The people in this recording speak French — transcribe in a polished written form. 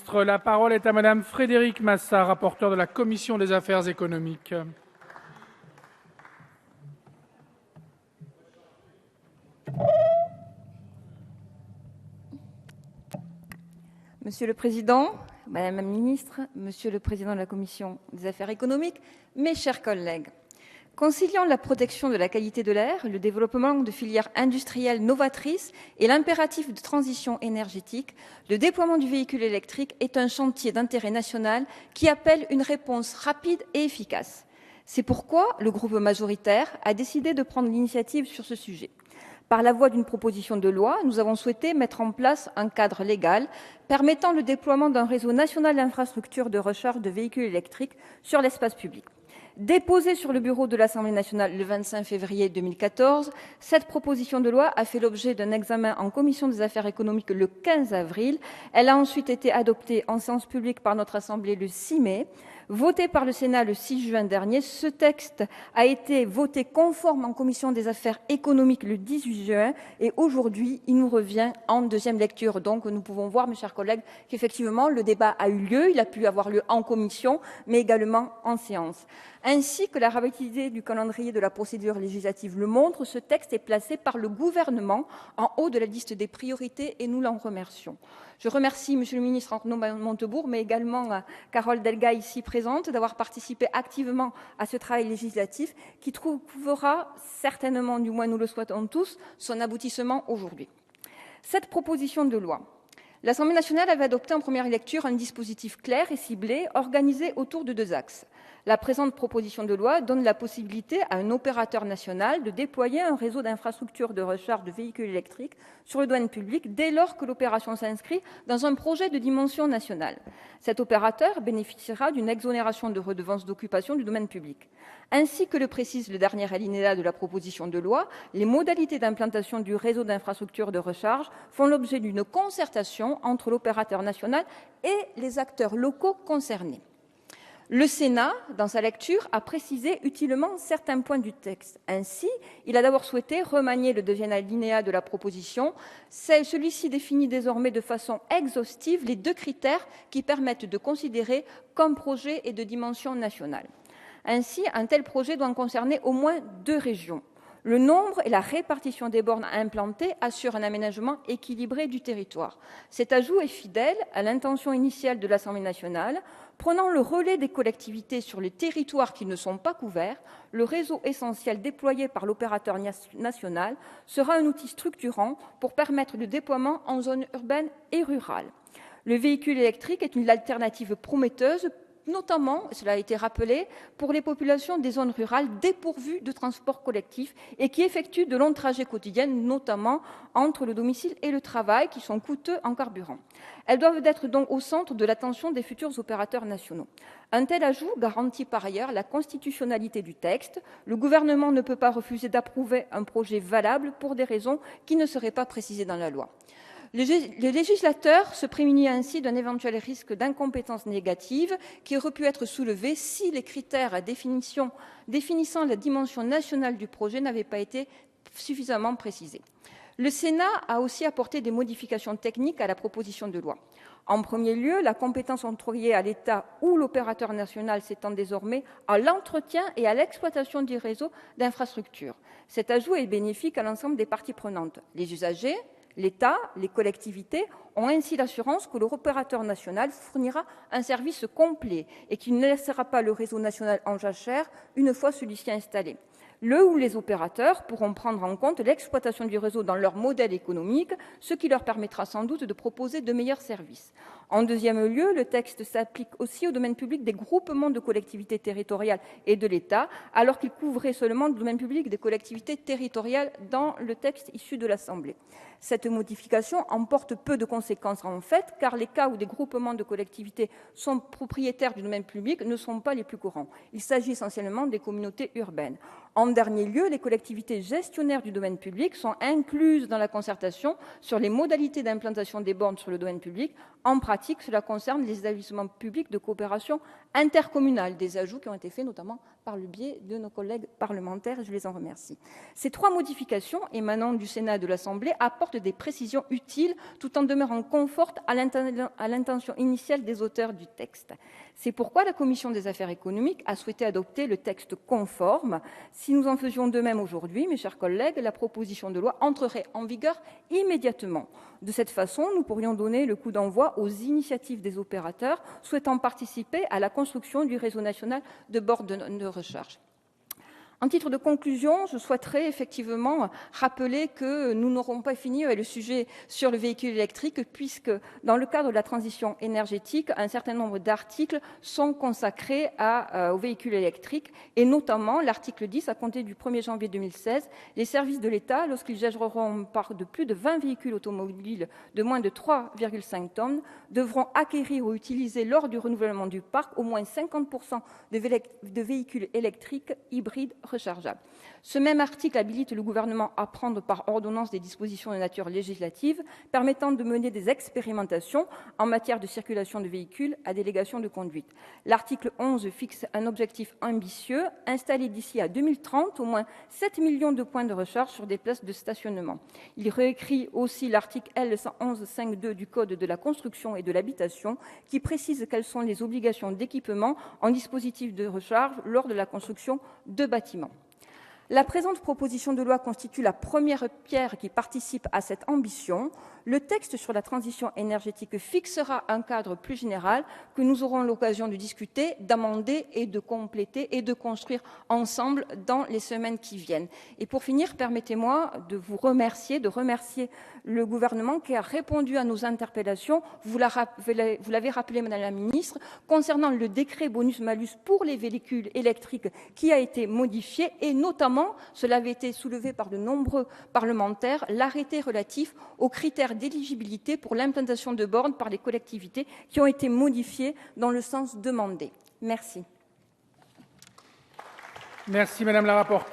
ministre. La parole est à Madame Frédérique Massat, rapporteure de la Commission des affaires économiques. Monsieur le Président, Madame la Ministre, Monsieur le Président de la Commission des affaires économiques, mes chers collègues, conciliant la protection de la qualité de l'air, le développement de filières industrielles novatrices et l'impératif de transition énergétique, le déploiement du véhicule électrique est un chantier d'intérêt national qui appelle une réponse rapide et efficace. C'est pourquoi le groupe majoritaire a décidé de prendre l'initiative sur ce sujet. Par la voie d'une proposition de loi, nous avons souhaité mettre en place un cadre légal permettant le déploiement d'un réseau national d'infrastructures de recharge de véhicules électriques sur l'espace public. Déposée sur le bureau de l'Assemblée nationale le 25 février 2014, cette proposition de loi a fait l'objet d'un examen en commission des affaires économiques le 15 avril. Elle a ensuite été adoptée en séance publique par notre Assemblée le 6 mai. Voté par le Sénat le 6 juin dernier, ce texte a été voté conforme en commission des affaires économiques le 18 juin et aujourd'hui, il nous revient en deuxième lecture. Donc, nous pouvons voir, mes chers collègues, qu'effectivement, le débat a eu lieu. Il a pu avoir lieu en commission, mais également en séance. Ainsi que la rapidité du calendrier de la procédure législative le montre, ce texte est placé par le gouvernement en haut de la liste des priorités et nous l'en remercions. Je remercie Monsieur le ministre Arnaud Montebourg, mais également Carole Delga, ici présente, d'avoir participé activement à ce travail législatif qui trouvera certainement, du moins nous le souhaitons tous, son aboutissement aujourd'hui. Cette proposition de loi, l'Assemblée nationale avait adopté en première lecture un dispositif clair et ciblé, organisé autour de deux axes. La présente proposition de loi donne la possibilité à un opérateur national de déployer un réseau d'infrastructures de recharge de véhicules électriques sur le domaine public dès lors que l'opération s'inscrit dans un projet de dimension nationale. Cet opérateur bénéficiera d'une exonération de redevance d'occupation du domaine public. Ainsi que le précise le dernier alinéa de la proposition de loi, les modalités d'implantation du réseau d'infrastructures de recharge font l'objet d'une concertation entre l'opérateur national et les acteurs locaux concernés. Le Sénat, dans sa lecture, a précisé utilement certains points du texte. Ainsi, il a d'abord souhaité remanier le deuxième alinéa de la proposition. Celui-ci définit désormais de façon exhaustive les deux critères qui permettent de considérer comme projet et de dimension nationale. Ainsi, un tel projet doit concerner au moins deux régions. Le nombre et la répartition des bornes à implanter assurent un aménagement équilibré du territoire. Cet ajout est fidèle à l'intention initiale de l'Assemblée nationale. Prenant le relais des collectivités sur les territoires qui ne sont pas couverts, le réseau essentiel déployé par l'opérateur national sera un outil structurant pour permettre le déploiement en zone urbaine et rurale. Le véhicule électrique est une alternative prometteuse, notamment, cela a été rappelé, pour les populations des zones rurales dépourvues de transport collectif et qui effectuent de longs trajets quotidiens, notamment entre le domicile et le travail, qui sont coûteux en carburant. Elles doivent être donc au centre de l'attention des futurs opérateurs nationaux. Un tel ajout garantit par ailleurs la constitutionnalité du texte. Le gouvernement ne peut pas refuser d'approuver un projet valable pour des raisons qui ne seraient pas précisées dans la loi. Le législateur se prémunit ainsi d'un éventuel risque d'incompétence négative qui aurait pu être soulevé si les critères définissant la dimension nationale du projet n'avaient pas été suffisamment précisés. Le Sénat a aussi apporté des modifications techniques à la proposition de loi. En premier lieu, la compétence octroyée à l'État ou l'opérateur national s'étend désormais à l'entretien et à l'exploitation du réseau d'infrastructures. Cet ajout est bénéfique à l'ensemble des parties prenantes. Les usagers, l'État, les collectivités ont ainsi l'assurance que l'opérateur national fournira un service complet et qu'il ne laissera pas le réseau national en jachère une fois celui-ci installé. Le ou les opérateurs pourront prendre en compte l'exploitation du réseau dans leur modèle économique, ce qui leur permettra sans doute de proposer de meilleurs services. En deuxième lieu, le texte s'applique aussi au domaine public des groupements de collectivités territoriales et de l'État, alors qu'il couvrait seulement le domaine public des collectivités territoriales dans le texte issu de l'Assemblée. Cette modification emporte peu de conséquences en fait, car les cas où des groupements de collectivités sont propriétaires du domaine public ne sont pas les plus courants. Il s'agit essentiellement des communautés urbaines. En dernier lieu, les collectivités gestionnaires du domaine public sont incluses dans la concertation sur les modalités d'implantation des bornes sur le domaine public En pratique, cela concerne les établissements publics de coopération intercommunale, des ajouts qui ont été faits notamment par le biais de nos collègues parlementaires, et je les en remercie. Ces 3 modifications émanant du Sénat et de l'Assemblée apportent des précisions utiles tout en demeurant conformes à l'intention initiale des auteurs du texte. C'est pourquoi la Commission des affaires économiques a souhaité adopter le texte conforme. Si nous en faisions de même aujourd'hui, mes chers collègues, la proposition de loi entrerait en vigueur immédiatement. De cette façon, nous pourrions donner le coup d'envoi aux initiatives des opérateurs souhaitant participer à la construction du réseau national de bornes de recharge. En titre de conclusion, je souhaiterais effectivement rappeler que nous n'aurons pas fini avec le sujet sur le véhicule électrique, puisque dans le cadre de la transition énergétique, un certain nombre d'articles sont consacrés aux véhicules électriques, et notamment l'article 10, à compter du 1er janvier 2016, les services de l'État, lorsqu'ils jugeront par de plus de 20 véhicules automobiles de moins de 3,5 tonnes, devront acquérir ou utiliser lors du renouvellement du parc au moins 50% de véhicules électriques hybrides rechargeables. Ce même article habilite le gouvernement à prendre par ordonnance des dispositions de nature législative permettant de mener des expérimentations en matière de circulation de véhicules à délégation de conduite. L'article 11 fixe un objectif ambitieux, installer d'ici à 2030 au moins 7 millions de points de recharge sur des places de stationnement. Il réécrit aussi l'article L. 111.5.2 du Code de la construction et de l'habitation qui précise quelles sont les obligations d'équipement en dispositifs de recharge lors de la construction de bâtiments. La présente proposition de loi constitue la première pierre qui participe à cette ambition. Le texte sur la transition énergétique fixera un cadre plus général que nous aurons l'occasion de discuter, d'amender et de compléter et de construire ensemble dans les semaines qui viennent. Et pour finir, permettez-moi de vous remercier, de remercier le gouvernement qui a répondu à nos interpellations. Vous l'avez rappelé, Madame la Ministre, concernant le décret bonus-malus pour les véhicules électriques qui a été modifié et notamment, cela avait été soulevé par de nombreux parlementaires, l'arrêté relatif aux critères d'éligibilité pour l'implantation de bornes par les collectivités qui ont été modifiés dans le sens demandé. Merci. Merci Madame la rapporteure.